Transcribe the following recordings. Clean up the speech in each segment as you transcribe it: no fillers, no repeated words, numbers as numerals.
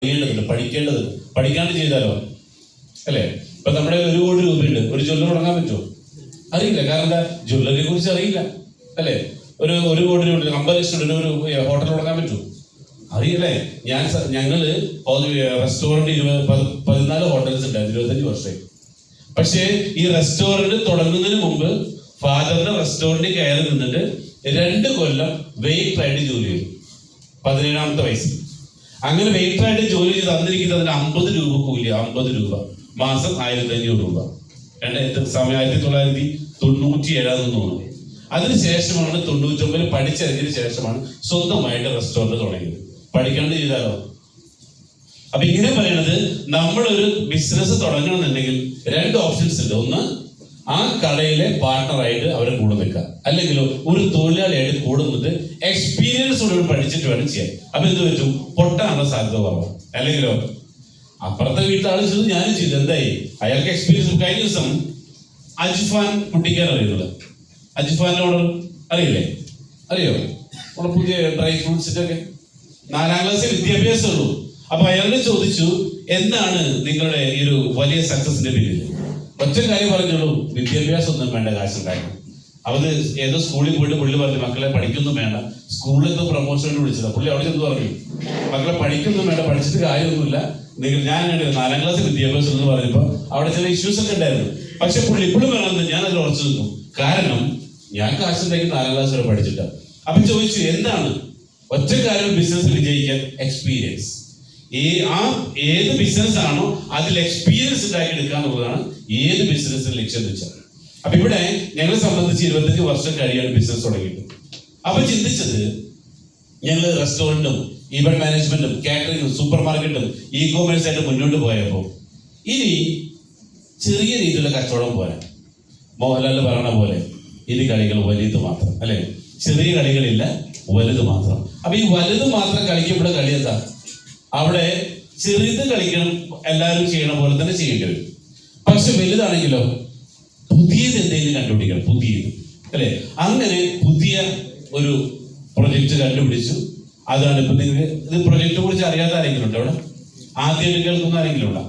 പഠിക്കേണ്ടതുണ്ട്. പഠിക്കാണ്ട് ചെയ്താലോ അല്ലേ? ഇപ്പൊ നമ്മുടെ 1 കോടി രൂപയുണ്ട്, ഒരു ജ്വല്ലറി തുടങ്ങാൻ പറ്റുമോ? അറിയില്ല. കാരണം എന്താ? ജ്വല്ലറിയെ കുറിച്ച് അറിയില്ല അല്ലേ? ഒരു 1 കോടി രൂപ 50 ലക്ഷം രൂപ ഒരു ഹോട്ടൽ തുടങ്ങാൻ പറ്റുമോ? അറിയില്ലേ? ഞങ്ങള് റെസ്റ്റോറന്റ് 14 ഹോട്ടൽസ് ഉണ്ടായിരുന്നു 25 വർഷമായി. പക്ഷേ ഈ റെസ്റ്റോറന്റ് തുടങ്ങുന്നതിന് മുമ്പ് ഫാദറിന്റെ റെസ്റ്റോറന്റിൽ കയറി നിന്നിട്ട് 2 കൊല്ലം വെയിറ്ററായിട്ട് ജോലി ചെയ്തു. 17ാമത്തെ വയസ്സിൽ അങ്ങനെ വെയിറ്ററായിട്ട് ജോലി ചെയ്ത് തന്നിരിക്കുന്നതിന് 50 രൂപ കൂലി. 50 രൂപ മാസം 1500 രൂപ. 1997 തോന്നുന്നു. അതിനുശേഷമാണ് 99 പഠിച്ചിറങ്ങിയതിനു ശേഷമാണ് സ്വന്തമായിട്ട് റെസ്റ്റോറന്റ് തുടങ്ങിയത്. പഠിക്കാണ്ട് ചെയ്താലോ? അപ്പൊ ഇങ്ങനെ പറയണത്, നമ്മളൊരു ബിസിനസ് തുടങ്ങണമെന്നുണ്ടെങ്കിൽ 2 ഓപ്ഷൻസ് ഉണ്ട്. ഒന്ന്, ആ കടയിലെ പാർട്ണറായിട്ട് അവരെ കൂടെ നിൽക്കുക, അല്ലെങ്കിൽ ഒരു തൊഴിലാളിയായിട്ട് കൂടെ നിന്നിട്ട് എക്സ്പീരിയൻസ് കൂടെ പഠിച്ചിട്ട് വേണം ചെയ്യാൻ. അപ്പൊ എന്ത് പറ്റും? പൊട്ടാനുള്ള സാധ്യത കുറവാണ്. അല്ലെങ്കിലോ അപ്പുറത്തെ വീട്ടിലാൾ ചെയ്ത് ഞാനും ചെയ്തു, എന്തായി? അയാൾക്ക് എക്സ്പീരിയൻസ്. കഴിഞ്ഞ ദിവസം അജ്ഫാൻ കുട്ടിക്കാൻ അറിയുന്നത്, അജ്ഫാന്റെ ഓർഡർ അറിയില്ലേ? അറിയോ? നമ്മുടെ പുതിയ ഡ്രൈ ഫ്രൂട്ട്സിന്റെ ഒക്കെ 4ാം ക്ലാസ്സിൽ വിദ്യാഭ്യാസമുള്ളൂ. അപ്പൊ അയാളോട് ചോദിച്ചു, എന്താണ് നിങ്ങളുടെ ഈ ഒരു വലിയ സക്സസിന്റെ പിന്നിൽ? ഒറ്റ കാര്യം പറഞ്ഞോളൂ, വിദ്യാഭ്യാസം ഒന്നും വേണ്ട, കാശുണ്ടാക്കണം. അവര് ഏതോ സ്കൂളിൽ പോയിട്ട് പുള്ളി പറഞ്ഞു, മക്കളെ പഠിക്കൊന്നും വേണ്ട. സ്കൂളിൽ എന്തോ പ്രൊമോഷൻ വിളിച്ചത്. പുള്ളി അവിടെ ചെന്ന് പറഞ്ഞു, മക്കളെ പഠിക്കൊന്നും വേണ്ട, പഠിച്ചിട്ട് കാര്യമൊന്നുമില്ല. ഞാൻ 4ാം ക്ലാസ് വിദ്യാഭ്യാസം എന്ന് പറഞ്ഞപ്പോ അവിടെ ചില ഇഷ്യൂസ് ഒക്കെ ഉണ്ടായിരുന്നു. പക്ഷെ പുള്ളി ഇപ്പോഴും വേണമെന്ന് ഞാൻ അതിൽ ഉറച്ചു നിൽക്കും. കാരണം ഞാൻ കാശുണ്ടാക്കി 4ാം ക്ലാസ് വരെ പഠിച്ചിട്ട. അപ്പൊ ചോദിച്ചു, എന്താണ് ഒറ്റ കാര്യം ബിസിനസ് വിജയിക്കാൻ? എക്സ്പീരിയൻസ്. ഏത് ബിസിനസ് ആണോ അതിൽ എക്സ്പീരിയൻസ് ഉണ്ടാക്കി എടുക്കുക എന്നുള്ളതാണ് ഏത് ബിസിനസ്സിൽ ലക്ഷ്യം വെച്ചാൽ. അപ്പൊ ഇവിടെ ഞങ്ങളെ സംബന്ധിച്ച് 25 വർഷം കഴിയാണ് ബിസിനസ് തുടങ്ങിയിട്ട്. അപ്പൊ ചിന്തിച്ചത്, ഞങ്ങൾ റെസ്റ്റോറന്റും ഈവന്റ് മാനേജ്മെന്റും കാറ്ററിംഗും സൂപ്പർ മാർക്കറ്റും ഇ-കോമേഴ്സ് ആയിട്ട് മുന്നോട്ട് പോയപ്പോൾ ഇനി ചെറിയ രീതിയിലുള്ള കച്ചവടം പോരാ. മോഹൻലാൽ പറയണ പോലെ ഇനി കളികൾ വലുത് മാത്രം, അല്ലെ? ചെറിയ കളികളില്ല, വലുത് മാത്രം. അപ്പൊ ഈ വലുത് മാത്രം കളിക്കപ്പെടുന്ന കളി എന്താ? അവിടെ ചെറുത് കളിക്കണം, എല്ലാവരും ചെയ്യണ പോലെ തന്നെ ചെയ്യേണ്ടി വരും. പക്ഷെ വലുതാണെങ്കിലോ പുതിയത് എന്തെങ്കിലും കണ്ടുപിടിക്കണം, പുതിയത്, അല്ലെ? അങ്ങനെ പുതിയ ഒരു പ്രൊജക്ട് കണ്ടുപിടിച്ചു. അതാണ് ഇപ്പൊ നിങ്ങൾക്ക് ഇത് പ്രൊജക്റ്റിനെ കുറിച്ച് അറിയാത്ത ആരെങ്കിലും ഉണ്ടോ ഇവിടെ? ആദ്യമായിട്ട് കേൾക്കുന്ന ആരെങ്കിലും ഉണ്ടോ?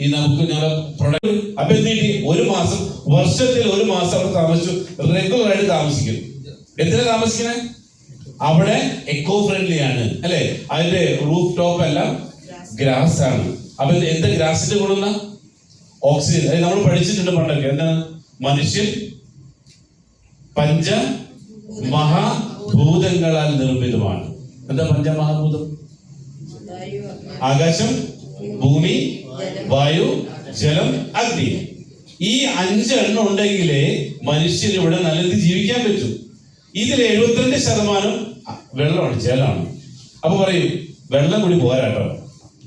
ഈ നമുക്ക് ഞങ്ങളുടെ പ്രൊഡക്റ്റ് അപ്പൊ എന്തിട്ട് 1 മാസം, വർഷത്തിൽ 1 മാസം അവിടെ താമസിച്ചു. റെഗുലർ ആയിട്ട് താമസിക്കും. എന്തിനാ താമസിക്കണേ? അവിടെ എക്കോ ഫ്രണ്ട്ലി ആണ്, അല്ലെ? അതിന്റെ റൂഫ് ടോപ്പ് എല്ലാം ഗ്രാസ് ആണ്. അപ്പൊ എന്താ ഗ്രാസിന്റെ ഗുണം? ഓക്സിജൻ. അത് നമ്മൾ പഠിച്ചിട്ടുണ്ട് പണ്ടൊക്കെ. എന്താണ്? മനുഷ്യൻ പഞ്ചമഹാഭൂതങ്ങളാൽ നിർമ്മിതമാണ്. എന്താ പഞ്ചമഹാഭൂതം? ആകാശം, ഭൂമി, വായു, ജലം, അഗ്നി. ഈ 5 എണ്ണം ഉണ്ടെങ്കിലേ മനുഷ്യന് ഇവിടെ നല്ലത് ജീവിക്കാൻ പറ്റും. ഇതിൽ 72% വെള്ളമാണ്, ജലമാണ്. അപ്പൊ പറയും വെള്ളം കൂടി പോരാട്ടോ.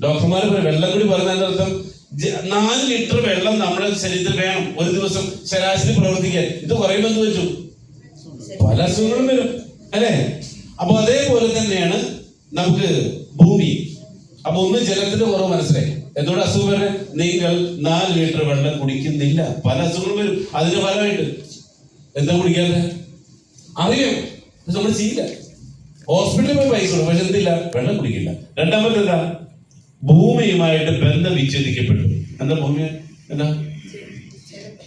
ഡോക്ടർമാർ പറയും വെള്ളം കൂടി പറയുന്നതിന്റെ അർത്ഥം 4 ലിറ്റർ വെള്ളം നമ്മുടെ ശരീരത്തിൽ വേണം ഒരു ദിവസം ശരാശരി പ്രവർത്തിക്കാൻ. ഇത് പറയുമ്പോൾ എന്ത് പറ്റും? പല അസുഖങ്ങളും വരും, അല്ലെ? അപ്പൊ അതേപോലെ തന്നെയാണ് നമുക്ക് ഭൂമി. അപ്പൊ ഒന്ന് ജലത്തിന്റെ കുറവ് മനസ്സിലായി. എന്തുകൊണ്ട് അസുഖം വരെ? നിങ്ങൾ 4 ലിറ്റർ വെള്ളം കുടിക്കുന്നില്ല, പല അസുഖങ്ങളും വരും. അതിന്റെ ഫലമായിട്ട് എന്താ കുടിക്കാതെ? അറിയാം, നമ്മൾ ചെയ്യില്ല. ഹോസ്പിറ്റലിൽ പോയി പൈസ കൊടുക്കും, പക്ഷെ എന്തില്ല? വെള്ളം കുടിക്കില്ല. രണ്ടാമത്തെ എന്താ? ഭൂമിയുമായിട്ട് ബന്ധം വിച്ഛേദിക്കപ്പെട്ടു. എന്താ ഭൂമി? എന്താ?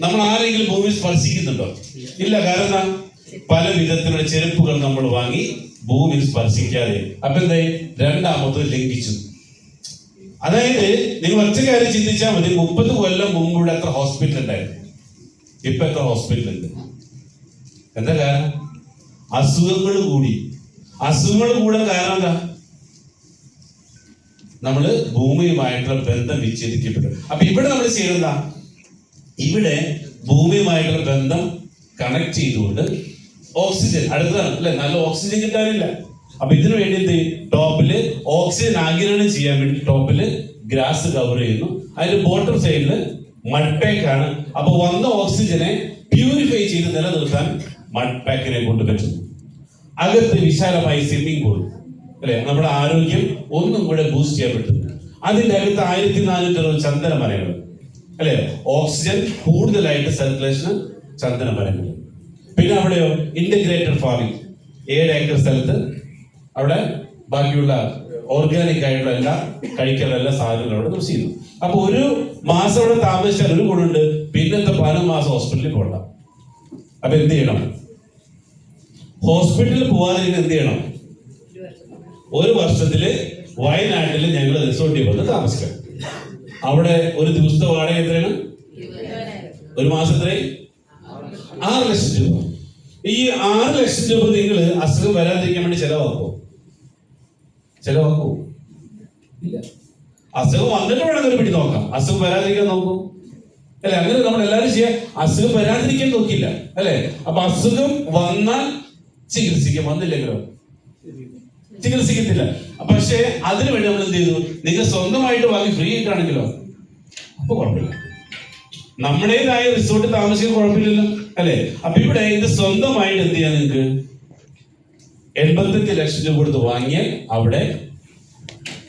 നമ്മൾ ആരെങ്കിലും ഭൂമി സ്പർശിക്കുന്നുണ്ടോ? ഇല്ല. കാരണം പല വിധത്തിലുള്ള ചെരുപ്പുകൾ നമ്മൾ വാങ്ങി ഭൂമിയിൽ സ്പർശിക്കാതെ. അപ്പൊ എന്തായി? രണ്ടാമത്തെ ലംഘിച്ചു. അതായത് നിങ്ങൾ ഒറ്റ കാര്യം ചിന്തിച്ചാൽ മതി. 30 കൊല്ലം മുമ്പ് ഇവിടെ എത്ര ഹോസ്പിറ്റൽ ഉണ്ടായിരുന്നു? ഇപ്പൊ എത്ര ഹോസ്പിറ്റൽ ഉണ്ട്? എന്താ കാരണം? അസുഖങ്ങൾ കൂടി. അസുഖങ്ങൾ കൂടാൻ കാരണം എന്താ? നമ്മള് ഭൂമിയുമായിട്ടുള്ള ബന്ധം വിച്ഛേദിക്കപ്പെട്ടു. അപ്പൊ ഇവിടെ നമ്മൾ ചെയ്യുന്ന, ഇവിടെ ഭൂമിയുമായിട്ടുള്ള ബന്ധം കണക്ട് ചെയ്തുകൊണ്ട് ഓക്സിജൻ അടുത്തതാണ്, അല്ലെ? നല്ല ഓക്സിജൻ കിട്ടാനില്ല. അപ്പൊ ഇതിനു വേണ്ടി എന്ത് ചെയ്യും? ടോപ്പില് ഓക്സിജൻ ആഗിരണം ചെയ്യാൻ വേണ്ടി ടോപ്പില് ഗ്രാസ് കവർ ചെയ്യുന്നു. അതിന്റെ ബോട്ടം സൈഡില് മഡ് പാക്ക് ആണ്. അപ്പൊ വന്ന ഓക്സിജനെ പ്യൂരിഫൈ ചെയ്ത് നിലനിർത്താൻ മഡ് പാക്കിനെ കൊണ്ട് പറ്റുന്നു. അകത്ത് വിശാലമായി സ്വിമ്മിംഗ് പൂൾ, അല്ലെ? നമ്മുടെ ആരോഗ്യം ഒന്നും കൂടെ ബൂസ്റ്റ് ചെയ്യാൻ പറ്റുന്നു. അതിന്റെ അകത്ത് 1460 ചന്ദന മരങ്ങൾ, അല്ലെ? ഓക്സിജൻ കൂടുതലായിട്ട് സർക്കുലേഷന് ചന്ദന മരങ്ങൾ. പിന്നെ അവിടെയോ ഇന്റഗ്രേറ്റഡ് ഫാമിംഗ്, 7 ഏക്കർ സ്ഥലത്ത് അവിടെ ബാക്കിയുള്ള ഓർഗാനിക് ആയിട്ടുള്ള എല്ലാ കഴിക്കാനുള്ള എല്ലാ സാധനങ്ങളും അവിടെ യൂസ് ചെയ്യുന്നു. അപ്പൊ ഒരു മാസം അവിടെ താമസിച്ചാൽ ഒരു ഗുണമുണ്ട്, പിന്നത്തെ 15 മാസം ഹോസ്പിറ്റലിൽ പോകണ്ട. അപ്പൊ എന്ത് ചെയ്യണം? ഹോസ്പിറ്റലിൽ പോകാതിരിക്കുന്ന എന്ത് ചെയ്യണം? ഒരു വർഷത്തില് വയനാട്ടിൽ ഞങ്ങൾ റിസോർട്ടിൽ വന്ന് താമസിക്കണം. അവിടെ ഒരു ദിവസത്തെ വാടക എത്രയാണ്? ഒരു മാസത്തിലെ 6 ലക്ഷം രൂപ. ഈ 6 ലക്ഷം രൂപ നിങ്ങൾ അസുഖം വരാതിരിക്കാൻ വേണ്ടി ചെലവാക്കോ? ഇല്ല. അസുഖം വന്നിട്ട് വേണമെങ്കിൽ പിടി നോക്കാം, അസുഖം വരാതിരിക്കാൻ നോക്കൂ അല്ലെ? അങ്ങനെ നമ്മൾ എല്ലാവരും ചെയ്യാം. അസുഖം വരാതിരിക്കാൻ നോക്കില്ല അല്ലെ? അപ്പൊ അസുഖം വന്നാൽ ചികിത്സിക്കും, വന്നില്ലെങ്കിലോ ചികിത്സിക്കത്തില്ല. പക്ഷേ അതിനു വേണ്ടി നമ്മൾ എന്ത് ചെയ്തു? നിങ്ങൾ സ്വന്തമായിട്ട് വാങ്ങി ഫ്രീ ആയിട്ടാണെങ്കിലോ അപ്പൊ കുഴപ്പമില്ല. നമ്മുടേതായ റിസോർട്ടിൽ താമസിക്കാൻ കുഴപ്പമില്ലല്ലോ അല്ലെ? അപ്പൊ ഇവിടെ ഇത് സ്വന്തമായിട്ട് എന്ത് ചെയ്യാൻ നിങ്ങൾക്ക് 85 ലക്ഷം രൂപ കൊടുത്ത് വാങ്ങിയാൽ അവിടെ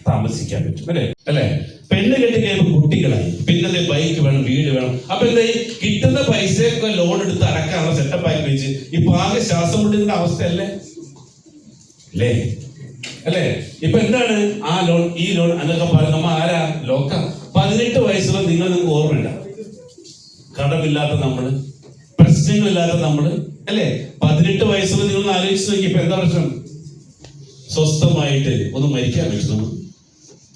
താമസിക്കാൻ പറ്റും അല്ലെ? പെണ്ണ് കെട്ടി കഴിയുമ്പോൾ കുട്ടികളായി, പിന്നെ ബൈക്ക് വേണം, വീട് വേണം. അപ്പൊ എന്താ കിട്ടുന്ന പൈസയൊക്കെ ലോൺ എടുത്ത് അടക്കാനുള്ള സെറ്റപ്പ് ആക്കി വെച്ച് ഇപ്പൊ ആകെ ശ്വാസം മുട്ടുന്ന അവസ്ഥയല്ലേ അല്ലേ? ഇപ്പൊ എന്താണ് ആ ലോൺ, ഈ ലോൺ എന്നൊക്കെ പറയുന്നത് നമ്മ ആരാ? ലോക്ക 18 വയസ്സുള്ള നിങ്ങൾക്ക് ഓർമ്മയില്ല. കടമില്ലാത്ത നമ്മള്, പ്രശ്നങ്ങളില്ലാത്ത നമ്മള് അല്ലെ? 18 വയസ്സുള്ള നിങ്ങൾ ആലോചിച്ച് നോക്കി ഇപ്പൊ എന്താ പ്രശ്നം? സ്വസ്ഥമായിട്ട് ഒന്ന് മരിക്കാൻ പറ്റും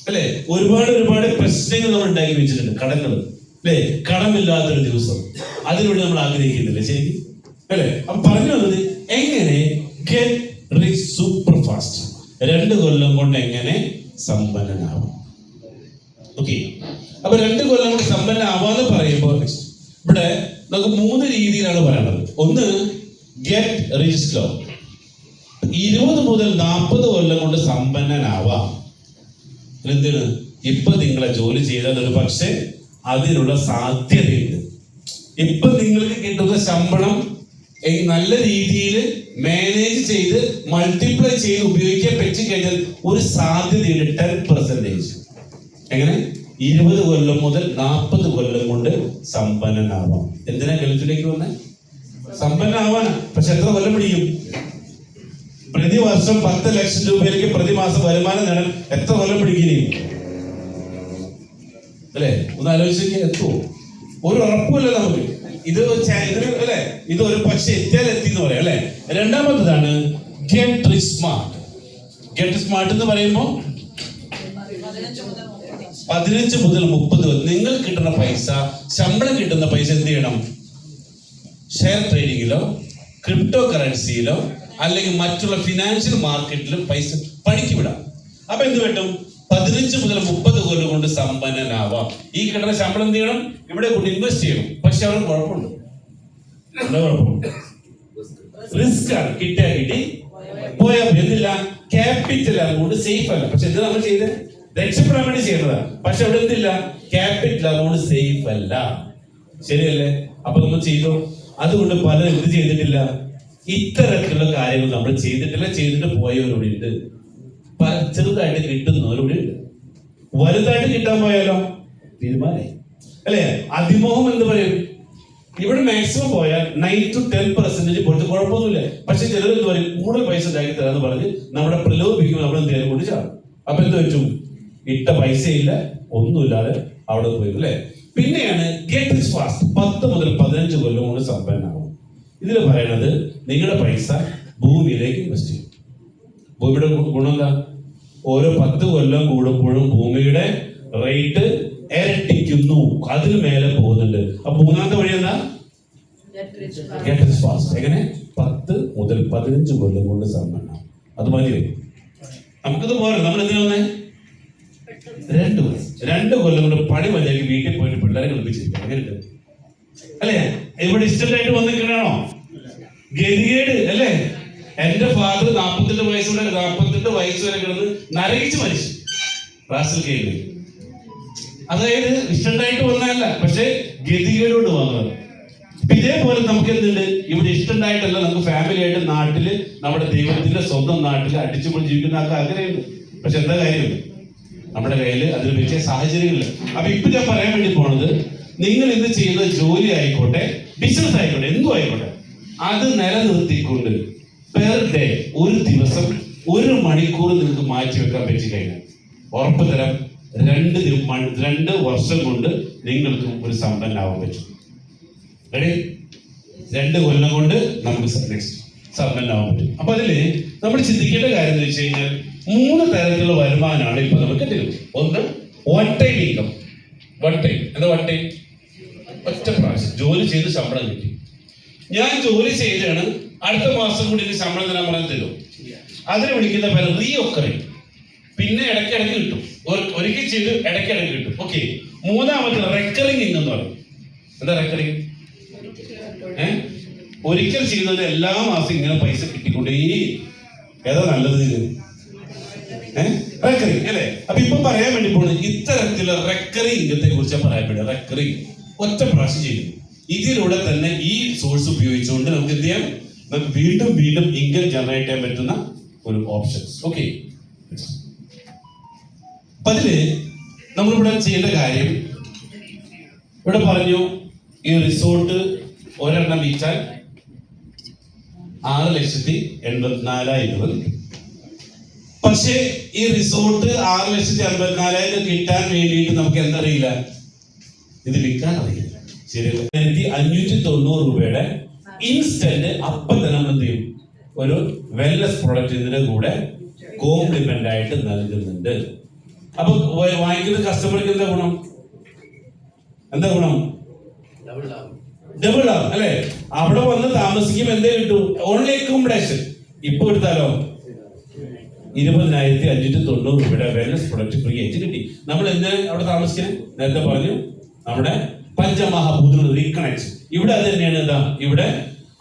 അല്ലെ? ഒരുപാട് പ്രശ്നങ്ങൾ നമ്മൾ ഉണ്ടാക്കി വെച്ചിട്ടുണ്ട്, കടങ്ങൾ അല്ലെ? കടമില്ലാത്തൊരു ദിവസം അതിലൂടെ നമ്മൾ ആഗ്രഹിക്കുന്നില്ല ശരിക്കും അല്ലെ? അപ്പൊ പറഞ്ഞു വന്നത് എങ്ങനെ ഗെറ്റ് റിച്ച് സൂപ്പർ ഫാസ്റ്റ്, 2 കൊല്ലം കൊണ്ട് എങ്ങനെ സമ്പന്നനാവും. ഓക്കെ, അപ്പൊ 2 കൊല്ലം കൊണ്ട് സമ്പന്നനാവാന്ന് പറയുമ്പോൾ ഇവിടെ നമുക്ക് 3 രീതിയിലാണ് പറയുന്നത്. ഒന്ന്, ഗെറ്റ് റിച്ച് സ്ലോ, 20 മുതൽ 40 കൊല്ലം കൊണ്ട് സമ്പന്നനാവാം. എന്തിന്? ഇപ്പൊ നിങ്ങളെ ജോലി ചെയ്താൽ ഒരു പക്ഷെ അതിനുള്ള സാധ്യതയുണ്ട്. ഇപ്പൊ നിങ്ങൾക്ക് കിട്ടുന്ന ശമ്പളം നല്ല രീതിയിൽ മാനേജ് ചെയ്ത് മൾട്ടിപ്ലൈ ചെയ്ത് ഉപയോഗിക്കാൻ പറ്റി കഴിഞ്ഞാൽ ഒരു സാധ്യതയുണ്ട് 10%. എങ്ങനെ? 20 കൊല്ലം മുതൽ 40 കൊല്ലം കൊണ്ട് സമ്പന്നനാവാം. എന്തിനാ ഗൾഫിലേക്ക് വന്നേ? സമ്പന്നനാവാൻ. പക്ഷെ എത്ര കൊല്ലം പിടിക്കും? പ്രതിവർഷം 10 ലക്ഷം രൂപയിലേക്ക് പ്രതിമാസം വരുമാനം നേടാൻ എത്ര കൊല്ലം പിടിക്കും അല്ലെ? ഒന്ന് ആലോചിച്ച് എത്തുമോ? ഒരു ഉറപ്പുമില്ല നമുക്ക്. ഇത് അല്ലെ, ഇത് ഒരു പക്ഷെ എത്തിയാൽ എത്തി എന്ന് പറയാം അല്ലെ? രണ്ടാമത്തതാണ് get rich smart. Get smart എന്ന് പറയുമ്പോൾ 15 മുതൽ 30 നിങ്ങൾ കിട്ടുന്ന പൈസ, ശമ്പളം കിട്ടുന്ന പൈസ എന്ത് ചെയ്യണം? ഷെയർ ട്രേഡിങ്ങിലോ ക്രിപ്റ്റോ കറൻസിയിലോ അല്ലെങ്കിൽ മറ്റുള്ള ഫിനാൻഷ്യൽ മാർക്കറ്റിലും പൈസ പണിക്ക് വിടാം. അപ്പൊ എന്ത് പറ്റും? 15 മുതൽ 30 കൊല്ലം കൊണ്ട് സമ്പന്നനാവാം. ഈ കിട്ടുന്ന ശമ്പളം എന്ത് ചെയ്യണം? ഇവിടെ കൊണ്ട് ഇൻവെസ്റ്റ് ചെയ്യണം. പക്ഷെ അവർക്ക് കുഴപ്പമുണ്ട്, റിസ്ക് ആണ്. കിട്ടിയാ കിട്ടി, പോയാ എന്തില്ല, ക്യാപിറ്റൽ അതുകൊണ്ട് സേഫ് അല്ല. പക്ഷെ എന്ത് നമ്മൾ ചെയ്ത് രക്ഷപ്പെടാൻ വേണ്ടി ചെയ്യുന്നതാ. പക്ഷെ അവിടെ എന്തില്ല, ക്യാപിറ്റൽ അതുകൊണ്ട് സേഫ് അല്ല. ശരിയല്ലേ? അപ്പൊ നമ്മൾ ചെയ്തോ? അതുകൊണ്ട് പലരും എന്ത് ചെയ്തിട്ടില്ല, ഇത്തരത്തിലുള്ള കാര്യങ്ങൾ നമ്മൾ ചെയ്തിട്ടില്ല. ചെയ്തിട്ട് പോയവരുടെ ഉണ്ട്, ചെറുതായിട്ട് കിട്ടുന്നവരുടെ ഉണ്ട്. വലുതായിട്ട് കിട്ടാൻ പോയാലോ തീരുമാനമായി അല്ലെ? അതിമോഹം എന്ന് പറയും. ഇവിടെ മാക്സിമം പോയാൽ 9 to 10% പോയിട്ട് കുഴപ്പമൊന്നുമില്ല. പക്ഷെ ചിലർ എന്ത് പറയും, കൂടുതൽ പൈസ ഉണ്ടാക്കി തരാന്ന് പറഞ്ഞ് നമ്മുടെ പ്രലോഭിക്കും, നമ്മൾ എന്തെങ്കിലും കൊണ്ട് ചാടും. അപ്പൊ എന്ത് വെച്ചു? ഇട്ട പൈസയില്ല, ഒന്നുമില്ലാതെ അവിടെ പോയി അല്ലെ? പിന്നെയാണ് ഗെറ്റ് റിച്ച് ഫാസ്റ്റ്. 10 മുതൽ 15 കൊല്ലം കൊണ്ട് സമ്പന്നനാവും. ഇതിൽ പറയണത് നിങ്ങളുടെ പൈസ ഭൂമിയിലേക്ക് ഇൻവെസ്റ്റ് ചെയ്യും. ഭൂമിയുടെ ഗുണം എന്താ? ഓരോ 10 കൊല്ലം കൂടുമ്പോഴും ഭൂമിയുടെ റേറ്റ് ഇരട്ടിക്കുന്നു, അതിന് മേലെ പോകുന്നുണ്ട്. അപ്പൊ മൂന്നാമത്തെ വഴി എന്താ? Get rich fast. എങ്ങനെ? 10 മുതൽ 15 കൊല്ലം കൊണ്ട് സമ്പന്നനാവും. അത് മതിയോ? നമുക്കത് പോരാ. നമ്മൾ എന്തിനു വന്നേ? 2 കൊല്ലം കൊണ്ട് പണി മതിയാക്കി വീട്ടിൽ പോയിട്ട് പിള്ളേരെ കളിപ്പിച്ചിരിക്കും. അങ്ങനെയുണ്ട് അല്ലെ? ഇവിടെ ഇഷ്ടമായിട്ട് വന്നിരിക്കണോ? ഗതികേട് അല്ലേ? എന്റെ ഫാദർ 48 വയസ്സ് വരെ കിടന്ന് നരകിച്ച് മരിച്ചു റാസൽ കെയിൽ. അതായത് ഇഷ്ടമായിട്ട് വന്നതല്ല, പക്ഷെ ഗതികേടോട് വന്നത്. ഇതേപോലെ നമുക്ക് എന്തുണ്ട്, ഇവിടെ ഇഷ്ടമായിട്ടല്ല, നമുക്ക് ഫാമിലി ആയിട്ട് നാട്ടില്, നമ്മുടെ ദൈവത്തിന്റെ സ്വന്തം നാട്ടിൽ അടിച്ചുപൊളി ജീവിക്കുന്ന ആൾക്ക് ആഗ്രഹമുണ്ട്. പക്ഷെ എന്താ കാര്യം, നമ്മുടെ കയ്യിൽ അതിന് പറ്റിയ സാഹചര്യങ്ങളില്ല. അപ്പൊ ഇപ്പൊ ഞാൻ പറയാൻ വേണ്ടി പോണത്, നിങ്ങൾ ഇന്ന് ചെയ്യുന്ന ജോലി ആയിക്കോട്ടെ, ബിസിനസ് ആയിക്കോട്ടെ, എന്തും ആയിക്കോട്ടെ, അത് നിലനിർത്തിക്കൊണ്ട് പെർ ഡേ ഒരു ദിവസം 1 മണിക്കൂർ നിങ്ങൾക്ക് മാറ്റി വെക്കാൻ പറ്റി കഴിഞ്ഞാൽ ഉറപ്പ് തരാം 2 വർഷം കൊണ്ട് നിങ്ങൾക്ക് ഒരു സമ്പന്നാവാൻ പറ്റും. റെഡി? 2 കൊല്ലം കൊണ്ട് നമുക്ക് സമ്പന്നാവാൻ പറ്റും. അപ്പൊ അതില് നമ്മൾ ചിന്തിക്കേണ്ട കാര്യം എന്ന് വെച്ച് കഴിഞ്ഞാൽ 3 തരത്തിലുള്ള വരുമാനമാണ് ഇപ്പൊ നമുക്ക് തരുന്നത്. ഒന്ന്, one time income. One time എന്താ? വൺ ടൈം ഒറ്റ പ്രാവശ്യം ജോലി ചെയ്ത് ശമ്പളം കിട്ടി. ഞാൻ ജോലി ചെയ്താണ്, അടുത്ത മാസം കൂടി എനിക്ക് ശമ്പളം തരാൻ പറഞ്ഞാൽ തരും. അതിനെ വിളിക്കുന്ന പേര് റീഒക്കറിങ്. പിന്നെ ഇടയ്ക്കിടയ്ക്ക് കിട്ടും, ഒരിക്കൽ ചെയ്ത് ഇടയ്ക്കിടയ്ക്ക് കിട്ടും. ഓക്കെ. മൂന്നാമത്തെ റെക്കറിങ് ഇൻകം എന്ന് പറയും. എന്താ റെക്കറിങ്? ഒരിക്കൽ ചെയ്തതിന് എല്ലാ മാസം ഇങ്ങനെ പൈസ കിട്ടിക്കൊണ്ടേ. ഏതാ നല്ലത്? ഇത് റെക്കറിങ് അല്ലേ? അപ്പൊ ഇപ്പൊ പറയാൻ വേണ്ടി പോകുന്നത് ഇത്തരത്തിലുള്ള റെക്കറിങ് ഇൻകത്തെ കുറിച്ച് പറയാൻ വേണ്ടി. റെക്കറിങ് ഒറ്റ പ്രാവശ്യം ചെയ്യുന്നു. ഇതിലൂടെ തന്നെ ഈ സോഴ്സ് ഉപയോഗിച്ചുകൊണ്ട് നമുക്ക് എന്ത് ചെയ്യാം? നമുക്ക് വീണ്ടും വീണ്ടും ഇൻകം ജനറേറ്റ് ചെയ്യാൻ പറ്റുന്ന ഒരു ഓപ്ഷൻസ്. ഓക്കെ. അപ്പൊ അതില് നമ്മളിവിടെ ചെയ്യേണ്ട കാര്യം, ഇവിടെ പറഞ്ഞു ഈ റിസോർട്ട് ഒരെണ്ണം വിറ്റാൽ 6,84,000. പക്ഷേ ഈ റിസോർട്ട് 6,84,000 കിട്ടാൻ വേണ്ടിയിട്ട് നമുക്ക് എന്തറിയില്ല? ഇത് വിൽക്കാൻ അറിയില്ല. ശരി. 590 രൂപയുടെ ഇൻസ്റ്റന്റ് അപ്പം തന്നെ നമ്മൾ എന്ത് ചെയ്യും? ഒരു വെൽനസ് പ്രോഡക്റ്റ് ഇതിന്റെ കൂടെ കോംപ്ലിമെന്റ് ആയിട്ട് നൽകുന്നുണ്ട്. അപ്പൊ വാങ്ങിക്കുന്ന കസ്റ്റമർക്ക് എന്താ ഗുണം? എന്താ ഗുണം? ഡബിൾ ആവും അല്ലെ? അവിടെ വന്ന് താമസിക്കുമ്പോൾ എന്തേ കിട്ടും? Only accommodation. ഇപ്പൊ എടുത്താലോ 20,590 രൂപയുടെ വെൽനസ് പ്രൊഡക്റ്റ് ഫ്രീ ആയിട്ട് കിട്ടി. നമ്മൾ എന്ത് അവിടെ താമസിക്കാൻ നേരത്തെ പറഞ്ഞു, നമ്മുടെ പഞ്ചമഹാഭൂതങ്ങൾ റീകണക്ട്. ഇവിടെ അത് തന്നെയാണ്. എന്താ ഇവിടെ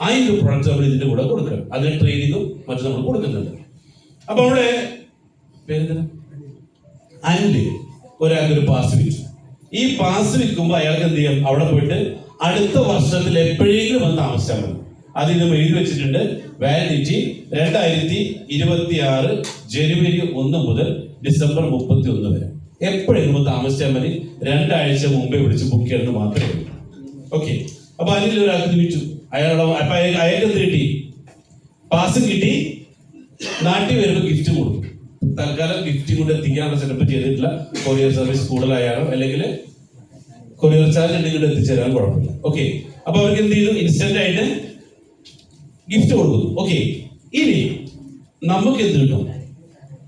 1000 പ്രൊഡക്റ്റ് നമ്മൾ ഇതിന്റെ കൂടെ കൊടുക്കുക. അതിന് ട്രെയിനിങ്ങും മറ്റും നമ്മൾ കൊടുക്കുന്നുണ്ട്. അപ്പൊ അവിടെ ഒരാൾക്ക് ഒരു പാസ് വിൽച്ചു. ഈ പാസ് വിൽക്കുമ്പോൾ അയാൾക്ക് എന്ത് ചെയ്യാം? അവിടെ പോയിട്ട് അടുത്ത വർഷത്തിൽ എപ്പോഴെങ്കിലും വന്ന് താമസിച്ചാൽ മതി. അത് ഇത് എഴുതി വെച്ചിട്ടുണ്ട്. വാലിഡിറ്റി 2026 ജനുവരി 1 മുതൽ ഡിസംബർ 31 വരെ. എപ്പോഴെങ്കിലും താമസിച്ചാൽ മതി. 2 ആഴ്ച മുമ്പേ വിളിച്ച് ബുക്ക് ചെയ്യണമെന്ന് മാത്രമേ ഉള്ളൂ. ഓക്കെ. അപ്പൊ അതിൽ ഒരാൾക്ക് വിറ്റു. അയാൾക്ക് എന്ത് കിട്ടി? പാസും കിട്ടി. നാട്ടിൽ വരുമ്പോൾ ഗിഫ്റ്റ് കൊടുക്കും. തൽക്കാലം ഗിഫ്റ്റ് കൊണ്ട് എത്തിക്കാനുള്ള സെറ്റപ്പ് ചെയ്തിട്ടില്ല. കൊറിയർ സർവീസ് കൂടുതലായാലോ അല്ലെങ്കിൽ കൊറിയർ ചാർജ് ഉണ്ടെങ്കിൽ എത്തിച്ചേരാൻ കുഴപ്പമില്ല. ഓക്കെ. അപ്പൊ അവർക്ക് എന്ത് ചെയ്തു? ഇൻസ്റ്റന്റ് ആയിട്ട് ഗിഫ്റ്റ് കൊടുക്കുന്നു. ഓക്കെ. ഇനി നമുക്ക് എന്ത് കിട്ടും?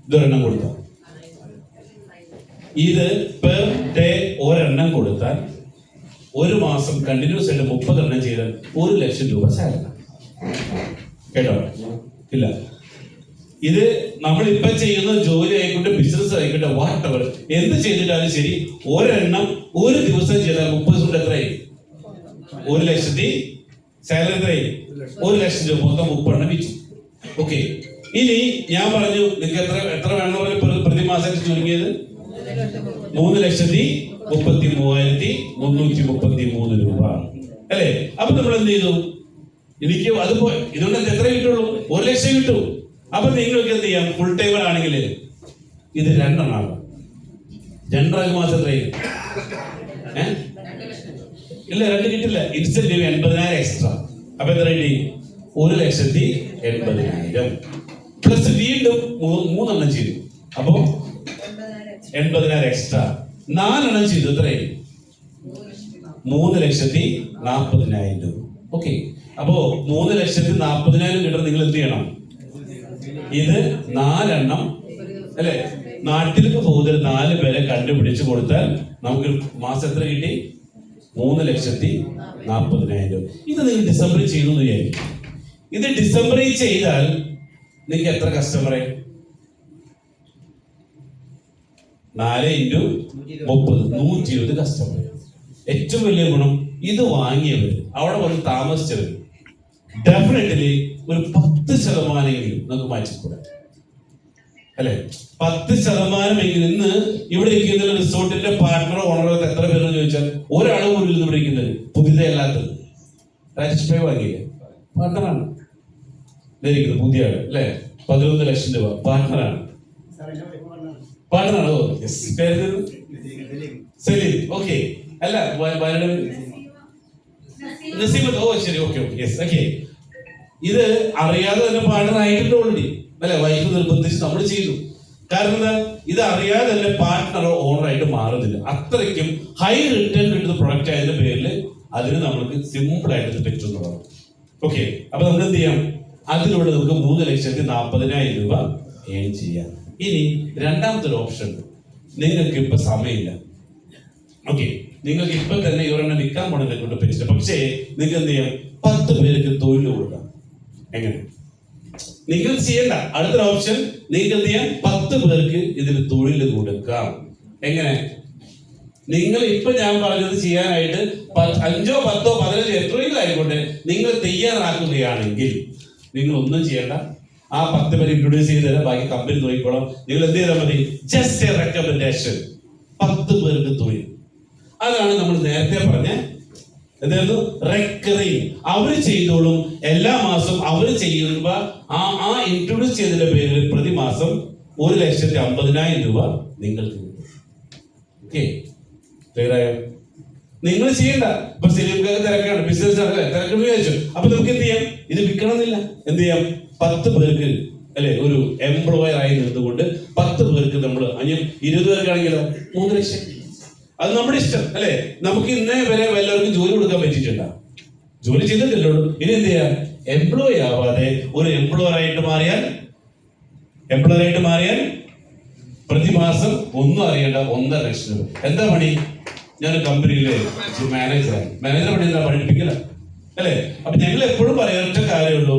ഇതൊരെണ്ണം കൊടുത്താൽ, ഇത് പെർ ഡേ ഒരെണ്ണം കൊടുത്താൽ 1 മാസം കണ്ടിന്യൂസ് ആയിട്ട് 30 എണ്ണം ചെയ്താൽ 1,00,000 രൂപ സാലറി. കേട്ടോ? ഇല്ല, ഇത് നമ്മളിപ്പോ ചെയ്യുന്ന ജോലി ആയിക്കോട്ടെ, ബിസിനസ് ആയിക്കോട്ടെ, വാട്ടെവർ എന്ത് ചെയ്തിട്ടാലും ശരി, ഒരെണ്ണം ഒരു ദിവസം ചെയ്താൽ 30 കൊണ്ട് എത്രയായി? 1,00,000 സാലറി എത്രയായി? 1,00,000 രൂപ. മൊത്തം 30 എണ്ണം വിറ്റു. ഓക്കെ. ഇനി ഞാൻ പറഞ്ഞു നിങ്ങൾക്ക് എത്ര വേണമെന്ന് പറഞ്ഞ പ്രതിമാസമായിട്ട് ചുരുങ്ങിയത് 3,33,333 രൂപ അല്ലേ? അപ്പൊ നമ്മൾ എന്ത് ചെയ്തു? എനിക്ക് അതിപ്പോ ഇതുകൊണ്ട് എത്ര കിട്ടുള്ളൂ? 1,00,000 കിട്ടും. അപ്പൊ നിങ്ങൾക്ക് എന്ത് ചെയ്യാം? ഫുൾ ടൈമർ ആണെങ്കിൽ ഇത് 2 എണ്ണമാണ്. 2 മാസം എത്രയും ഇല്ല, 2 കിട്ടില്ല. Incentive 80,000 extra. അപ്പൊ എത്ര കിട്ടി? 1,80,000 പ്ലസ് വീണ്ടും 3 എണ്ണം ചെയ്തു. അപ്പൊ 80,000 എക്സ്ട്രാ. 4 എണ്ണം ചെയ്തു. എത്രയും 3,40,000 രൂപ. ഓക്കെ. അപ്പോ 3,40,000 കിട്ടുന്ന നിങ്ങൾ എന്ത് ചെയ്യണം? ഇത് 4 എണ്ണം അല്ലെ? നാട്ടിലേക്ക് പോകുന്ന 4 പേരെ കണ്ടുപിടിച്ച് കൊടുത്താൽ നമുക്ക് മാസം എത്ര കിട്ടി? 3,40,000 രൂപ. ഇത് നിങ്ങൾ ഡിസംബറിൽ ചെയ്തു എന്ന് വിചാരിക്കും. ഇത് ഡിസംബറിൽ ചെയ്താൽ നിങ്ങൾക്ക് എത്ര കസ്റ്റമറെ? 4 × 30 120 കസ്റ്റമർ. ഏറ്റവും വലിയ ഗുണം, ഇത് വാങ്ങിയവർ, അവിടെ വന്ന് താമസിച്ചവർ ഡെഫിനറ്റ്ലി ഒരു 10% നമുക്ക് മാറ്റിക്കൂടാ അല്ലെ? 10% ഇന്ന് ഇവിടെ ഇരിക്കുന്ന റിസോർട്ടിന്റെ പാർട്ട്ണറോ ഓണറോ എത്ര പേരെന്ന് ചോദിച്ചാൽ ഒരാൾ പോലും ഇവിടെ ഇരിക്കുന്നത് പുതിയതല്ലാത്തത്. രാജേഷ് വാങ്ങിയില്ലേ? പാർട്ട്ണറാണ് ധരിക്കുന്നത്. പുതിയ ആള് അല്ലെ? 11,00,000 രൂപ പാർട്ട്ണറാണ്. പാർട്ട്ണറാണോ? സലീം. ഓക്കെ. അല്ല നസീമത്ത്. ഓ ശരി. ഓക്കെ. ഓക്കെ. യെസ്. ഓക്കെ. ഇത് അറിയാതെ തന്നെ പാർട്ട്ണർ ആയിട്ടുണ്ട് ഓൾറെഡി. അല്ലെ? വൈഫ് നിർബന്ധിച്ച് നമ്മൾ ചെയ്തു. കാരണം എന്താ? ഇത് അറിയാതെ തന്നെ പാർട്ട്ണറോ ഓണറായിട്ട് മാറുന്നില്ല. അത്രയ്ക്കും ഹൈ റിട്ടേൺ കിട്ടുന്ന പ്രൊഡക്റ്റ് ആയതിന്റെ പേരിൽ അതിന് നമ്മൾക്ക് സിമ്പിൾ ആയിട്ട് പറ്റുന്നതാണ്. ഓക്കെ, അപ്പൊ നമുക്ക് എന്ത് ചെയ്യാം? അതിലൂടെ നമുക്ക് 3,40,000 രൂപ ഏൺ ചെയ്യാം. ഇനി രണ്ടാമത്തെ ഒരു ഓപ്ഷൻ, നിങ്ങൾക്ക് ഇപ്പൊ സമയമില്ല. ഓക്കെ, നിങ്ങൾക്ക് ഇപ്പൊ തന്നെ ഇവരെണ്ണം വിൽക്കാൻ പോണതിനെ കൊണ്ട് പറ്റില്ല. പക്ഷേ നിങ്ങൾക്ക് എന്ത് ചെയ്യാം? 10 പേർക്ക് തൊഴിൽ കൊടുക്കാം. എങ്ങനെ? നിങ്ങൾ ചെയ്യണ്ട. അടുത്തൊരു ഓപ്ഷൻ, നിങ്ങൾക്ക് എന്ത് ചെയ്യാം? 10 പേർക്ക് ഇതിന് തൊഴിൽ കൊടുക്കാം. എങ്ങനെ? നിങ്ങൾ ഇപ്പൊ ഞാൻ പറഞ്ഞത് ചെയ്യാനായിട്ട് 5, 10, 15 എത്രയെങ്കിലും ആയിക്കോട്ടെ, നിങ്ങൾ തയ്യാറാക്കുകയാണെങ്കിൽ നിങ്ങൾ ഒന്നും ചെയ്യണ്ട. ആ 10 പേര് ഇൻട്രൊഡ്യൂസ് ചെയ്ത് തരാം, ബാക്കി കമ്പനി നോക്കിക്കോളാം. നിങ്ങൾ എന്ത് ചെയ്താൽ മതി? ജസ്റ്റ് എ റെക്കമെൻഡേഷൻ, 10 പേർക്ക് തൊഴിൽ. അതാണ് നമ്മൾ നേരത്തെ പറഞ്ഞ എന്തായിരുന്നു? റെക്കറിങ്. അവര് ചെയ്തോളും. എല്ലാ മാസവും അവര് ചെയ്യുമ്പോ ആ ഇൻട്രൊഡ്യൂസ് ചെയ്തതിന്റെ പേരിൽ പ്രതിമാസം 1,50,000 രൂപ നിങ്ങൾക്ക് കിട്ടും. ഓക്കെ, ക്ലിയർ ആയോ? നിങ്ങൾ ചെയ്യണ്ട. ഇപ്പൊ സിലിംകൊക്കെ തിരക്കാണ്, ബിസിനസ് തിരക്കെന്ന് വിചാരിച്ചു. അപ്പൊ നമുക്ക് എന്ത് ചെയ്യാം? ഇത് വിൽക്കണമെന്നില്ല. എന്ത് ചെയ്യാം? 10 പേർക്ക് അല്ലെ, ഒരു എംപ്ലോയർ ആയി നിന്നുകൊണ്ട് 10 പേർക്ക് നമ്മൾ 20 പേർക്കാണെങ്കിലോ 3 ലക്ഷം. അത് നമ്മുടെ ഇഷ്ടം അല്ലെ? നമുക്ക് ഇന്നേ വരെ വല്ലവർക്കും ജോലി കൊടുക്കാൻ പറ്റിയിട്ടുണ്ടോ? ജോലി ചെയ്തിട്ടില്ലോ. ഇനി എന്ത് ചെയ്യാം? എംപ്ലോയി ആവാതെ ഒരു എംപ്ലോയർ ആയിട്ട് മാറിയാൽ പ്രതിമാസം ഒന്നും അറിയേണ്ട 1.5 ലക്ഷം രൂപ. എന്താ പണി? ഞാൻ കമ്പനിയിലെ മാനേജറാണ്. മാനേജർ പണി എന്താ? പഠിപ്പിക്കല അല്ലെ? അപ്പൊ ഞങ്ങൾ എപ്പോഴും പറയാത്ത കാര്യമുള്ളൂ,